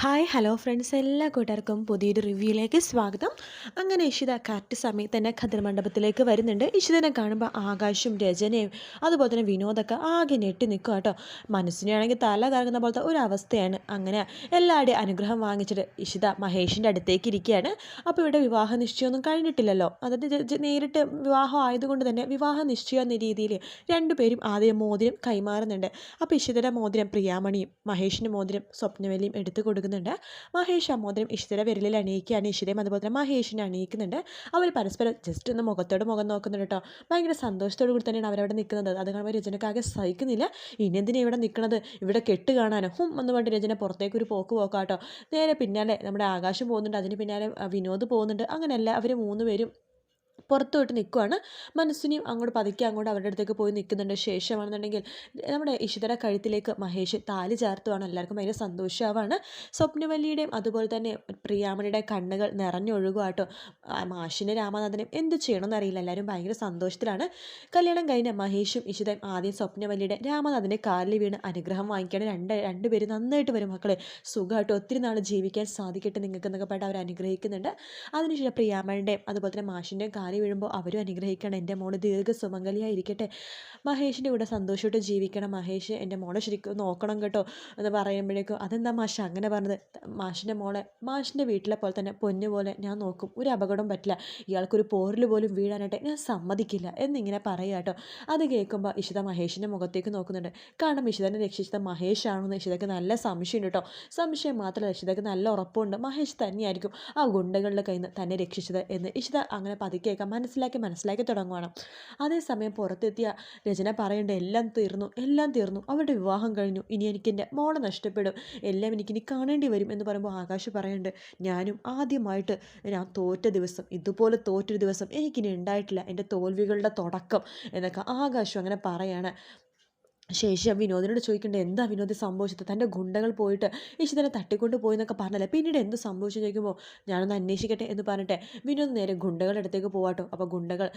Hi hello friends, എല്ലാ കൂട്ടുകാർക്കും പുതിയൊരു റിവ്യൂയിലേക്ക് സ്വാഗതം. അങ്ങനെ ഇഷിത കറക്റ്റ് സമയത്ത് തന്നെ ഖദർ വരുന്നുണ്ട്. ഇഷിതനെ കാണുമ്പോൾ ആകാശും രചനയും അതുപോലെ തന്നെ വിനോദൊക്കെ ആകെ ഞെട്ടി നിൽക്കുക കേട്ടോ. മനസ്സിനാണെങ്കിൽ തല കറങ്ങുന്ന പോലത്തെ ഒരു അവസ്ഥയാണ്. അങ്ങനെ എല്ലാവരുടെയും അനുഗ്രഹം വാങ്ങിച്ചിട്ട് ഇഷിത മഹേഷിൻ്റെ അടുത്തേക്ക് ഇരിക്കുകയാണ്. അപ്പോൾ ഇവിടെ വിവാഹ നിശ്ചയമൊന്നും കഴിഞ്ഞിട്ടില്ലല്ലോ, അതായത് നേരിട്ട് വിവാഹം ആയതുകൊണ്ട് തന്നെ വിവാഹ നിശ്ചയം എന്ന രീതിയിൽ രണ്ടുപേരും ആദ്യം മോതിരം കൈമാറുന്നുണ്ട്. അപ്പോൾ ഇഷിതയുടെ മോതിരം പ്രിയാമണിയും മഹേഷിൻ്റെ മോതിരം സ്വപ്നവലിയും എടുത്തു കൊടുക്കുന്നുണ്ട്. മഹേഷ് ആ മോതിരം ഇഷിതയുടെ വിരലിൽ അണിയിക്കുകയാണ്. ഇഷിതയും അതുപോലെ തന്നെ മഹേഷിനെ അണിയിക്കുന്നുണ്ട്. അവർ പരസ്പരം ജസ്റ്റ് ഒന്ന് മുഖത്തോട് മുഖം നോക്കുന്നുണ്ട് കേട്ടോ. ഭയങ്കര സന്തോഷത്തോടു കൂടി തന്നെയാണ് അവരവിടെ നിൽക്കുന്നത്. അത് കാണുമ്പോൾ രചനക്കാകെ സഹിക്കുന്നില്ല. ഇനി എന്തിനാണ് ഇവിടെ നിൽക്കുന്നത്, ഇവിടെ കെട്ട് കാണാനോ എന്ന് പറഞ്ഞിട്ട് രചന പുറത്തേക്ക് ഒരു പോക്കാട്ടോ. നേരെ പിന്നാലെ നമ്മുടെ ആകാശം പോകുന്നുണ്ട്, അതിന് പിന്നാലെ വിനോദ് പോകുന്നുണ്ട്. അങ്ങനെയല്ല, അവർ മൂന്ന് പേരും പുറത്തോട്ട് നിൽക്കുവാണ്. മനസ്സിനെയും അങ്ങോട്ട് പതുക്കെ അങ്ങോട്ട് അവരുടെ അടുത്തേക്ക് പോയി നിൽക്കുന്നുണ്ട്. ശേഷമാണെന്നുണ്ടെങ്കിൽ നമ്മുടെ ഇഷിതയുടെ കഴുത്തിലേക്ക് മഹേഷ് താലി ചേർത്തുവാണ്. എല്ലാവർക്കും ഭയങ്കര സന്തോഷമാവാണ്. സ്വപ്നവല്ലിയുടെയും അതുപോലെ തന്നെ പ്രിയാമണിയുടെ കണ്ണുകൾ നിറഞ്ഞൊഴുകുവാട്ടോ. മാഷിനെ രാമനാഥനും എന്ത് ചെയ്യണമെന്ന് അറിയില്ല. എല്ലാവരും ഭയങ്കര സന്തോഷത്തിലാണ്. കല്യാണം കഴിഞ്ഞ മഹേഷും ഇഷിതയും ആദ്യം സ്വപ്നവല്ലിയുടെ രാമനാഥൻ്റെ കാലിൽ വീണ് അനുഗ്രഹം വാങ്ങിക്കുകയാണ്. രണ്ടുപേരും നന്നായിട്ട് വരും മക്കളെ, സുഖമായിട്ട് ഒത്തിരി നാൾ ജീവിക്കാൻ സാധിക്കട്ടെ നിങ്ങൾക്ക് എന്നൊക്കെ പറഞ്ഞിട്ട് അവർ അനുഗ്രഹിക്കുന്നുണ്ട്. അതിനുശേഷം പ്രിയാമണിൻ്റെയും അതുപോലെ തന്നെ മാഷിൻ്റെയും കാലിൽ വീഴുമ്പോൾ അവരും അനുഗ്രഹിക്കണം. എൻ്റെ മോള് സുമംഗലിയായിരിക്കട്ടെ, മഹേഷിൻ്റെ കൂടെ സന്തോഷമായിട്ട് ജീവിക്കണം, മഹേഷ് എൻ്റെ മോളെ ശരിക്കും നോക്കണം കേട്ടോ എന്ന് പറയുമ്പോഴേക്കും അതെന്താ മാഷ് അങ്ങനെ പറഞ്ഞത്, മാഷിൻ്റെ മോളെ മാഷിൻ്റെ വീട്ടിലെ പോലെ തന്നെ പൊന്നു പോലെ ഞാൻ നോക്കും, ഒരു അപകടം പറ്റില്ല, ഇയാൾക്കൊരു പോരിൽ പോലും വീഴാനായിട്ട് ഞാൻ സമ്മതിക്കില്ല എന്നിങ്ങനെ പറയുക കേട്ടോ. അത് കേൾക്കുമ്പോൾ ഇഷിത മഹേഷിൻ്റെ മുഖത്തേക്ക് നോക്കുന്നുണ്ട്. കാരണം ഇഷിതനെ രക്ഷിച്ചത് മഹേഷാണെന്ന് ഇഷിതയ്ക്ക് നല്ല സംശയമുണ്ട് കേട്ടോ. സംശയം മാത്രമല്ല, ഇഷിതയ്ക്ക് നല്ല ഉറപ്പുണ്ട് മഹേഷ് തന്നെയായിരിക്കും ആ ഗുണ്ടകളുടെ കയ്യിൽ നിന്ന് തന്നെ രക്ഷിച്ചത് എന്ന് ഇഷിത അങ്ങനെ പതുക്കെയൊക്കെ മനസ്സിലാക്കി തുടങ്ങുവാണ്. അതേസമയം പുറത്തെത്തിയ രചന പറയേണ്ട എല്ലാം തീർന്നു, അവരുടെ വിവാഹം കഴിഞ്ഞു, ഇനി എനിക്ക് എൻ്റെ മോളെ നഷ്ടപ്പെടും, എല്ലാം എനിക്കിനി കാണേണ്ടി വരും എന്ന് പറയുമ്പോൾ ആകാശ് പറയുന്നുണ്ട്, ഞാനും ആദ്യമായിട്ട് ഞാൻ തോറ്റ ദിവസം, ഇതുപോലെ തോറ്റൊരു ദിവസം എനിക്കിനി ഉണ്ടായിട്ടില്ല, എൻ്റെ തോൽവികളുടെ തുടക്കം എന്നൊക്കെ ആകാശം അങ്ങനെ പറയാണ്. ശേഷം വിനോദിനോട് ചോദിക്കേണ്ടത്, എന്താ വിനോദ് സംഭവിച്ചത്, തൻ്റെ ഗുണ്ടകൾ പോയിട്ട് ഇഷിതനെ തട്ടിക്കൊണ്ട് പോയി എന്നൊക്കെ പറഞ്ഞല്ലേ, പിന്നീട് എന്ത് സംഭവിച്ചു ചോദിക്കുമ്പോൾ ഞാനൊന്ന് അന്വേഷിക്കട്ടെ എന്ന് പറഞ്ഞിട്ട് വിനോദ് നേരെ ഗുണ്ടകളുടെ അടുത്തേക്ക് പോവാട്ടോ. അപ്പോൾ ഗുണ്ടകൾ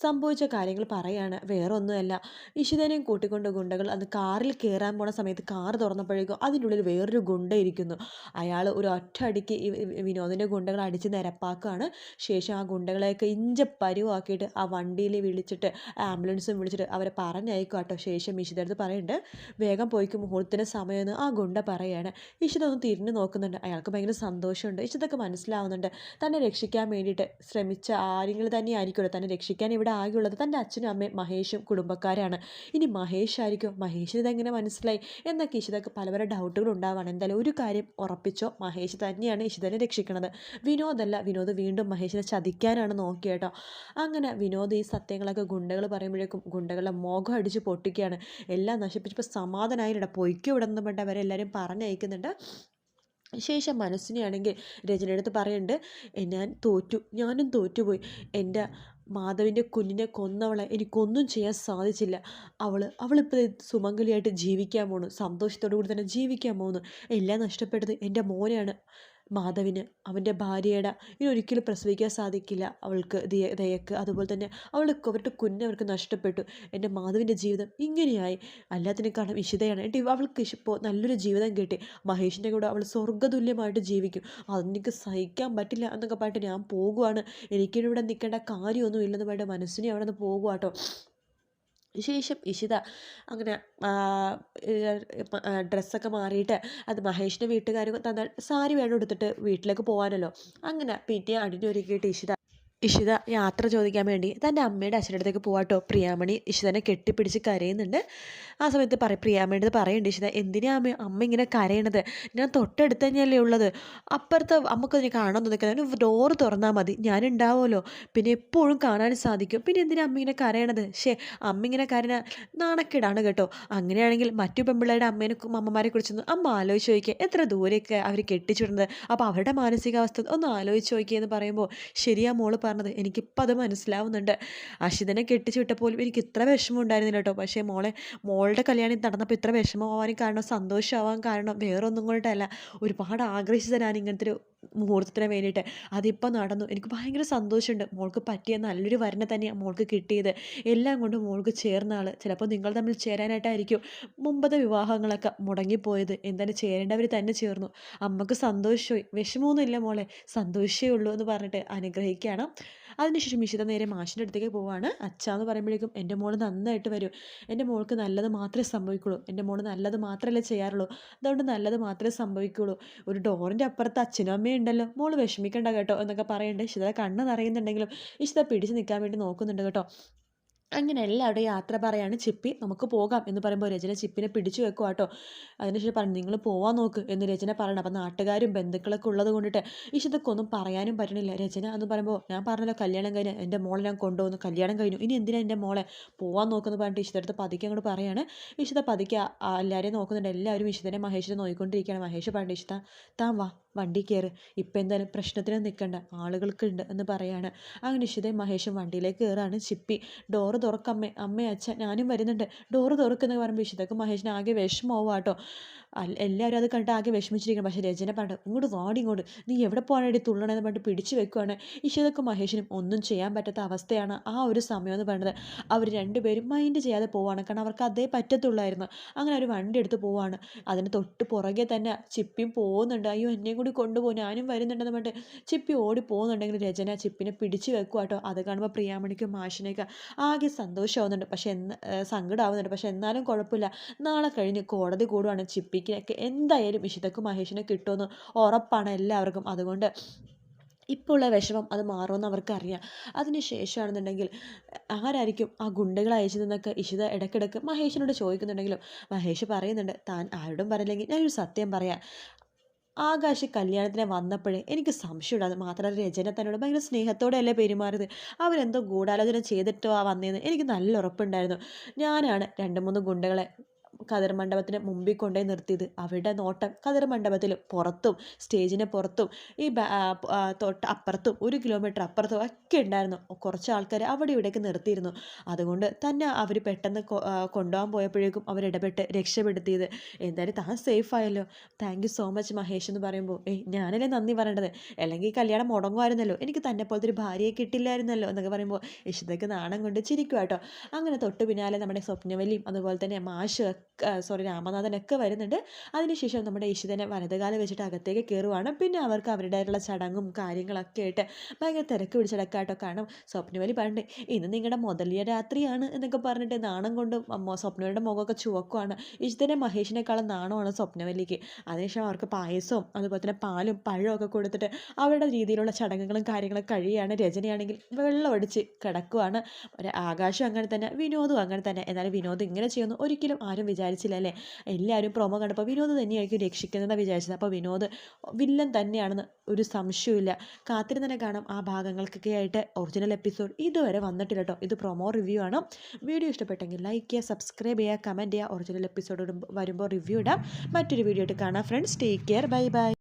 സംഭവിച്ച കാര്യങ്ങൾ പറയാണ്. വേറെ ഒന്നുമല്ല, ഇഷിതനെയും കൂട്ടിക്കൊണ്ട് ഗുണ്ടകൾ അത് കാറിൽ കയറാൻ പോണ സമയത്ത് കാർ തുറന്നപ്പോഴേക്കും അതിൻ്റെ ഉള്ളിൽ വേറൊരു ഗുണ്ട ഇരിക്കുന്നു. അയാൾ ഒരു ഒറ്റ അടിക്ക് വിനോദിൻ്റെ ഗുണ്ടകൾ അടിച്ച് നിരപ്പാക്കുകയാണ്. ശേഷം ആ ഗുണ്ടകളെയൊക്കെ പരുവാക്കിയിട്ട് ആ വണ്ടിയിൽ വിളിച്ചിട്ട് ആംബുലൻസും വിളിച്ചിട്ട് അവരെ പറഞ്ഞയക്കും കേട്ടോ. ശേഷം ഇഷിതടുത്ത് പറയുന്നുണ്ട്, വേഗം പോയിക്കും, മുഹൂർത്തത്തിന് സമയമെന്ന് ആ ഗുണ്ട പറയാണ്. ഇഷിത ഒന്ന് തിരിഞ്ഞു നോക്കുന്നുണ്ട്. അയാൾക്ക് ഭയങ്കര സന്തോഷമുണ്ട്. ഇഷിതൊക്കെ മനസ്സിലാവുന്നുണ്ട്, തന്നെ രക്ഷിക്കാൻ വേണ്ടിയിട്ട് ശ്രമിച്ച ആരെങ്കിലും തന്നെ ആയിരിക്കുമല്ലോ, തന്നെ രക്ഷിക്കാൻ ഇവിടെ ആകെയുള്ളത് തൻ്റെ അച്ഛനും അമ്മയും മഹേഷും കുടുംബക്കാരാണ്. ഇനി മഹേഷ് ആയിരിക്കും, മഹേഷിന് ഇതെങ്ങനെ മനസ്സിലായി എന്നൊക്കെ ഇഷിതക്ക് പല ഡൗട്ടുകൾ ഉണ്ടാവാണ്. എന്തായാലും ഒരു കാര്യം ഉറപ്പിച്ചോ, മഹേഷ് തന്നെയാണ് ഇഷിതനെ രക്ഷിക്കുന്നത്, വിനോദല്ല. വിനോദ് വീണ്ടും മഹേഷിനെ ചതിക്കാനാണ് നോക്കിയേട്ടോ. അങ്ങനെ വിനോദ് ഈ സത്യങ്ങളൊക്കെ ഗുണ്ടകൾ പറയുമ്പോഴേക്കും ഗുണ്ടകളുടെ മുഖം അടിച്ച് പൊട്ടിക്കുകയാണ്. എല്ലാം നശിപ്പിച്ചപ്പോൾ സമാധാനമായിട്ടാ പൊയ്ക്കോ ഇവിടെ നിന്ന് പറഞ്ഞിട്ട് അവരെല്ലാവരും പറഞ്ഞയക്കുന്നുണ്ട്. ശേഷം മനസ്സിനെയാണെങ്കിൽ രചനയെടുത്ത് പറയുന്നുണ്ട്, ഞാനും തോറ്റുപോയി, എൻ്റെ മാധവിൻ്റെ കുഞ്ഞിനെ കൊന്നവളെ എനിക്കൊന്നും ചെയ്യാൻ സാധിച്ചില്ല, അവളിപ്പോൾ സുമംഗലിയായിട്ട് ജീവിക്കാൻ പോകുന്നു, സന്തോഷത്തോടു കൂടി തന്നെ ജീവിക്കാൻ പോകുന്നു, എല്ലാം നഷ്ടപ്പെട്ടത് എൻ്റെ മോനെയാണ്. മാധവിന് അവൻ്റെ ഭാര്യയുടെ ഇനി ഒരിക്കലും പ്രസവിക്കാൻ സാധിക്കില്ല, അവൾക്ക് ദയക്ക് അതുപോലെ തന്നെ അവരുടെ കുഞ്ഞ് അവർക്ക് നഷ്ടപ്പെട്ടു, എൻ്റെ മാധവിൻ്റെ ജീവിതം ഇങ്ങനെയായി, എല്ലാത്തിനും കാരണം ഇഷിതയാണ്. അവൾക്ക് ഇപ്പോൾ നല്ലൊരു ജീവിതം കിട്ടി, മഹേഷിൻ്റെ കൂടെ അവൾ സ്വർഗ്ഗതുല്യമായിട്ട് ജീവിക്കും, അതെനിക്ക് സഹിക്കാൻ പറ്റില്ല എന്നൊക്കെ പറഞ്ഞിട്ട് ഞാൻ പോകുവാണ്, എനിക്കിവിടെ നിൽക്കേണ്ട കാര്യമൊന്നും ഇല്ലെന്ന് പറഞ്ഞിട്ട് മനസ്സിനെ അവിടെ നിന്ന് പോകുവാട്ടോ. ശേഷം ഇഷിത അങ്ങനെ ഡ്രസ്സൊക്കെ മാറിയിട്ട് അത് മഹേഷിൻ്റെ വീട്ടുകാർ തന്നാൽ സാരി വേണം എടുത്തിട്ട് വീട്ടിലേക്ക് പോകാനല്ലോ. അങ്ങനെ പിന്നെ അണിഞ്ഞൊരുക്കിയിട്ട് ഇഷിത യാത്ര ചോദിക്കാൻ വേണ്ടി തൻ്റെ അമ്മയുടെ അച്ഛൻ്റെ അടുത്തേക്ക് പോവാട്ടോ. പ്രിയാമണി ഇഷിതനെ കെട്ടിപ്പിടിച്ച് കരയുന്നുണ്ട്. ആ സമയത്ത് പ്രിയാമണിയുടെ പറയുന്നുണ്ട്, ഇഷിത എന്തിനാ അമ്മ ഇങ്ങനെ കരയണത്, ഞാൻ തൊട്ടടുത്ത് തന്നെയല്ലേ ഉള്ളത്, അപ്പുറത്ത് നമുക്കതിനെ കാണാൻ തോന്നിക്കുന്നത്, ഡോറ് തുറന്നാൽ മതി, ഞാനുണ്ടാവുമല്ലോ, പിന്നെ എപ്പോഴും കാണാൻ സാധിക്കും, പിന്നെ എന്തിനാ അമ്മ ഇങ്ങനെ കരയണത്, അമ്മ ഇങ്ങനെ കരയണ നാണക്കേടാണ് കേട്ടോ. അങ്ങനെയാണെങ്കിൽ മറ്റു പെൺപിള്ളേരുടെ അമ്മമാരെ കുറിച്ചൊന്ന് അമ്മ ആലോചിച്ച് നോക്കിയാൽ എത്ര ദൂരെയൊക്കെ അവർ കെട്ടിച്ചിടുന്നത്, അപ്പോൾ അവരുടെ മാനസികാവസ്ഥ ഒന്ന് ആലോചിച്ച് നോക്കിയെന്ന് പറയുമ്പോൾ ശരിയാ മോള് പറഞ്ഞത്, എനിക്കിപ്പോൾ അത് മനസ്സിലാവുന്നുണ്ട്, അഷിതനെ കെട്ടിച്ചു വിട്ടപ്പോലും എനിക്ക് ഇത്ര വിഷമം ഉണ്ടായിരുന്നില്ല കേട്ടോ, പക്ഷേ മോളുടെ കല്യാണം നടന്നപ്പോൾ ഇത്ര വിഷമമാവാനും കാരണം സന്തോഷമാവാൻ കാരണം വേറൊന്നും കൊണ്ടല്ല, ഒരുപാട് ആഗ്രഹിച്ചത് ഞാൻ ഇങ്ങനത്തെ ഒരു മുഹൂർത്തത്തിന് വേണ്ടിയിട്ട്. അതിപ്പോൾ നടന്നു. എനിക്ക് ഭയങ്കര സന്തോഷമുണ്ട്. മോൾക്ക് പറ്റിയ നല്ലൊരു വരനെ തന്നെയാണ് മോൾക്ക് കിട്ടിയത്. എല്ലാം കൊണ്ടും മോൾക്ക് ചേർന്ന ആൾ. ചിലപ്പോൾ നിങ്ങൾ തമ്മിൽ ചേരാനായിട്ടായിരിക്കും മുമ്പത്തെ വിവാഹങ്ങളൊക്കെ മുടങ്ങിപ്പോയത്. എന്തായാലും ചേരേണ്ടവർ തന്നെ ചേർന്നു. അമ്മക്ക് സന്തോഷമായി. വിഷമമൊന്നുമില്ല മോളെ. സന്തോഷമേ ഉള്ളൂ എന്ന് പറഞ്ഞിട്ട് അനുഗ്രഹിക്കുകയാണ്. അതിനുശേഷം ഇഷിത നേരെ മാഷിൻ്റെ അടുത്തേക്ക് പോവാണ്. അച്ഛാന്ന് പറയുമ്പോഴേക്കും എൻ്റെ മോൾ നന്നായിട്ട് വരും. എൻ്റെ മോൾക്ക് നല്ലത് മാത്രമേ സംഭവിക്കുള്ളൂ. എൻ്റെ മോൾ നല്ലത് മാത്രമല്ലേ ചെയ്യാറുള്ളൂ. അതുകൊണ്ട് നല്ലത് മാത്രമേ സംഭവിക്കുള്ളൂ. ഒരു ഡോറിൻ്റെ അപ്പുറത്ത് അച്ഛനും അമ്മയും ഉണ്ടല്ലോ. മോള് വിഷമിക്കണ്ട കേട്ടോ എന്നൊക്കെ പറയുന്നുണ്ട്. ഇഷിത കണ്ണ് നിറയുന്നുണ്ടെങ്കിലും ഇഷിത പിടിച്ച് നിൽക്കാൻ വേണ്ടി നോക്കുന്നുണ്ട് കേട്ടോ. അങ്ങനെ എല്ലാവരുടെയും യാത്ര പറയാണ് ചിപ്പി. നമുക്ക് പോകാം എന്ന് പറയുമ്പോൾ രചന ചിപ്പിനെ പിടിച്ചു വെക്കുക കേട്ടോ. അതിനുശേഷം പറഞ്ഞു നിങ്ങൾ പോവാൻ നോക്ക് എന്ന് രചന പറയണം. അപ്പം നാട്ടുകാരും ബന്ധുക്കളൊക്കെ ഉള്ളത് കൊണ്ടിട്ട് ഇഷിതക്കൊന്നും പറയാനും പറ്റണില്ല. രചന എന്ന് പറയുമ്പോൾ ഞാൻ പറഞ്ഞല്ലോ കല്യാണം കഴിഞ്ഞ് എൻ്റെ മോളെ ഞാൻ കൊണ്ടുപോകുന്നു, കല്യാണം കഴിഞ്ഞു, ഇനി എന്തിനാ എൻ്റെ മോളെ പോവാൻ നോക്കുമെന്ന് പറഞ്ഞിട്ട് ഇഷിതടുത്ത് പതുക്കെ അങ്ങോട്ട് പറയാണ്. ഇഷിത പതുക്കെ എല്ലാവരെയും നോക്കുന്നുണ്ട്. എല്ലാവരും ഇഷിതനെ മഹേഷിനെ നോക്കിക്കൊണ്ടിരിക്കുകയാണ്. മഹേഷ് പറഞ്ഞു ഇഷിത താൻ വാ വണ്ടി കയറ്, ഇപ്പം എന്തായാലും പ്രശ്നത്തിന് നിൽക്കണ്ട, ആളുകൾക്കുണ്ട് എന്ന് പറയാണ്. അങ്ങനെ ഇഷിതയും മഹേഷും വണ്ടിയിലേക്ക് കയറാണ്. ചിപ്പി ഡോറ് തുറക്കമ്മേ, അമ്മേ അച്ഛൻ ഞാനും വരുന്നുണ്ട്, ഡോറ് തുറക്കുന്ന പറയുമ്പോൾ ഇഷിതക്ക് മഹേഷിന് ആകെ വിഷമമാവാട്ടോ. എല്ലാവരും അത് കണ്ടിട്ട് ആകെ വിഷമിച്ചിരിക്കണം. പക്ഷേ രചന പറഞ്ഞു ഇങ്ങോട്ട് വാടി, ഇങ്ങോട്ട് നീ എവിടെ പോകാനായിട്ട് തുള്ളണമെന്ന് പറഞ്ഞിട്ട് പിടിച്ചു വെക്കുവാണ്. ഇഷിതക്കും മഹേഷിനും ഒന്നും ചെയ്യാൻ പറ്റാത്ത അവസ്ഥയാണ് ആ ഒരു സമയം എന്ന് പറയുന്നത്. അവർ രണ്ടുപേരും മൈൻഡ് ചെയ്യാതെ പോവാണ്. കാരണം അവർക്ക് അതേ പറ്റത്തുള്ളായിരുന്നു. അങ്ങനെ ഒരു വണ്ടി എടുത്ത് പോവാണ്. അതിന് തൊട്ട് പുറകെ തന്നെ ചിപ്പിയും പോകുന്നുണ്ട്. അയ്യോ എന്നെയും കൂടി കൊണ്ടുപോകും, ഞാനും വരുന്നുണ്ടെന്ന് പറഞ്ഞിട്ട് ചിപ്പി ഓടി പോകുന്നുണ്ടെങ്കിൽ രചന ചിപ്പിനെ പിടിച്ചു വെക്കുക കേട്ടോ. അത് കാണുമ്പോൾ പ്രിയാമണിക്കും മാഷിനേക്ക് ആകെ സന്തോഷമാവുന്നുണ്ട്. പക്ഷെ സങ്കടമാവുന്നുണ്ട്. പക്ഷെ എന്നാലും കുഴപ്പമില്ല, നാളെ കഴിഞ്ഞ് കോടതി കൂടുവാണ്. ചിപ്പിക്കൊക്കെ എന്തായാലും ഇഷിതക്കും മഹേഷിനെ കിട്ടുമെന്ന് ഉറപ്പാണ് എല്ലാവർക്കും. അതുകൊണ്ട് ഇപ്പോൾ ഉള്ള വിഷമം അത് മാറുമെന്ന് അവർക്കറിയാം. അതിന് ശേഷമാണെന്നുണ്ടെങ്കിൽ ആരായിരിക്കും ആ ഗുണ്ടകളെ അയച്ചതെന്നൊക്കെ ഇഷിത ഇടയ്ക്കിടയ്ക്ക് മഹേഷിനോട് ചോദിക്കുന്നുണ്ടെങ്കിലും മഹേഷ് പറയുന്നുണ്ട് താൻ ആരോടും പറയില്ലെങ്കിൽ ഞാനൊരു സത്യം പറയാം. ആകാശ് കല്യാണത്തിന് വന്നപ്പോഴേ എനിക്ക് സംശയമുണ്ട്. അത് മാത്രമല്ല രചന തന്നോട് ഭയങ്കര സ്നേഹത്തോടെയല്ലേ പെരുമാറിയത്. അവരെന്തോ ഗൂഢാലോചന ചെയ്തിട്ടോ വന്നതെന്ന് എനിക്ക് നല്ല ഉറപ്പുണ്ടായിരുന്നു. ഞാനാണ് 2-3 ഗുണ്ടകളെ കതിർ മണ്ഡപത്തിന് മുമ്പിൽ കൊണ്ടുപോയി നിർത്തിയത്. അവരുടെ നോട്ടം കതിർ മണ്ഡപത്തിലും പുറത്തും സ്റ്റേജിന് പുറത്തും ഈ തൊട്ട് അപ്പുറത്തും 1 കിലോമീറ്റർ അപ്പുറത്തും ഒക്കെ ഉണ്ടായിരുന്നു. കുറച്ച് ആൾക്കാർ അവിടെ ഇവിടേക്ക് നിർത്തിയിരുന്നു. അതുകൊണ്ട് തന്നെ അവർ പെട്ടെന്ന് കൊണ്ടുപോകാൻ പോയപ്പോഴേക്കും അവരിടപെട്ട് രക്ഷപ്പെടുത്തിയത്. എന്തായാലും താൻ സേഫ് ആയല്ലോ, thank you so much Mahesh എന്ന് പറയുമ്പോൾ ഞാനല്ലേ നന്ദി പറയേണ്ടത്, അല്ലെങ്കിൽ ഈ കല്യാണം മുടങ്ങുമായിരുന്നല്ലോ, എനിക്ക് തന്നെ പോലത്തെ ഒരു ഭാര്യയെ കിട്ടില്ലായിരുന്നല്ലോ എന്നൊക്കെ പറയുമ്പോൾ ഇഷിതയ്ക്ക് നാണം കൊണ്ട് ചിരിക്കുക കേട്ടോ. അങ്ങനെ തൊട്ട് പിന്നാലെ നമ്മുടെ സ്വപ്നവല്ലിയും അതുപോലെ തന്നെ മാഷ് രാമനാഥനൊക്കെ വരുന്നുണ്ട്. അതിനുശേഷം നമ്മുടെ ഇഷിതനെ വലതുകാലം വെച്ചിട്ട് അകത്തേക്ക് കയറുവാണ്. പിന്നെ അവർക്ക് അവരുടേതായിട്ടുള്ള ചടങ്ങും കാര്യങ്ങളൊക്കെ ആയിട്ട് ഭയങ്കര തിരക്ക് പിടിച്ചടക്കാട്ടോ. കാരണം സ്വപ്നവലി പറഞ്ഞിട്ട് ഇന്ന് നിങ്ങളുടെ മുതലിയ രാത്രിയാണ് എന്നൊക്കെ പറഞ്ഞിട്ട് നാണം കൊണ്ട് സ്വപ്നവലിയുടെ മുഖമൊക്കെ ചുവക്കുവാണ്. ഇഷിതനെ മഹേഷിനേക്കാളും നാണമാണ് സ്വപ്നവല്ലിക്ക്. അതിനുശേഷം അവർക്ക് പായസവും അതുപോലെ തന്നെ പാലും പഴവും ഒക്കെ കൊടുത്തിട്ട് അവരുടെ രീതിയിലുള്ള ചടങ്ങുകളും കാര്യങ്ങളൊക്കെ കഴിയുകയാണ്. രചനയാണെങ്കിൽ വെള്ളമടിച്ച് കിടക്കുവാണ്. ആകാശം അങ്ങനെ തന്നെ, വിനോദും അങ്ങനെ തന്നെ. എന്നാലും വിനോദ് ഇങ്ങനെ ചെയ്യുന്നു ഒരിക്കലും ആരും വിചാരിച്ചില്ല അല്ലേ. എല്ലാവരും പ്രൊമോ കണ്ടപ്പോൾ വിനോദ് തന്നെയായിരിക്കും രക്ഷിക്കുന്നതെന്ന് വിചാരിച്ചത്. അപ്പോൾ വിനോദ് വില്ലൻ തന്നെയാണെന്ന് ഒരു സംശയമില്ല. കാത്തിരുന്ന് തന്നെ കാണാം ആ ഭാഗങ്ങൾക്കൊക്കെ ആയിട്ട്. ഒറിജിനൽ എപ്പിസോഡ് ഇതുവരെ വന്നിട്ടില്ല കേട്ടോ. ഇത് പ്രൊമോ റിവ്യൂ ആണ്. വീഡിയോ ഇഷ്ടപ്പെട്ടെങ്കിൽ ലൈക്ക് ചെയ്യുക, സബ്സ്ക്രൈബ് ചെയ്യുക, കമൻറ്റ് ചെയ്യുക. ഒറിജിനൽ എപ്പിസോഡ് വരുമ്പോൾ റിവ്യൂ ഇടാം. മറ്റൊരു വീഡിയോ ആയിട്ട് കാണാം friends. Take care, bye bye.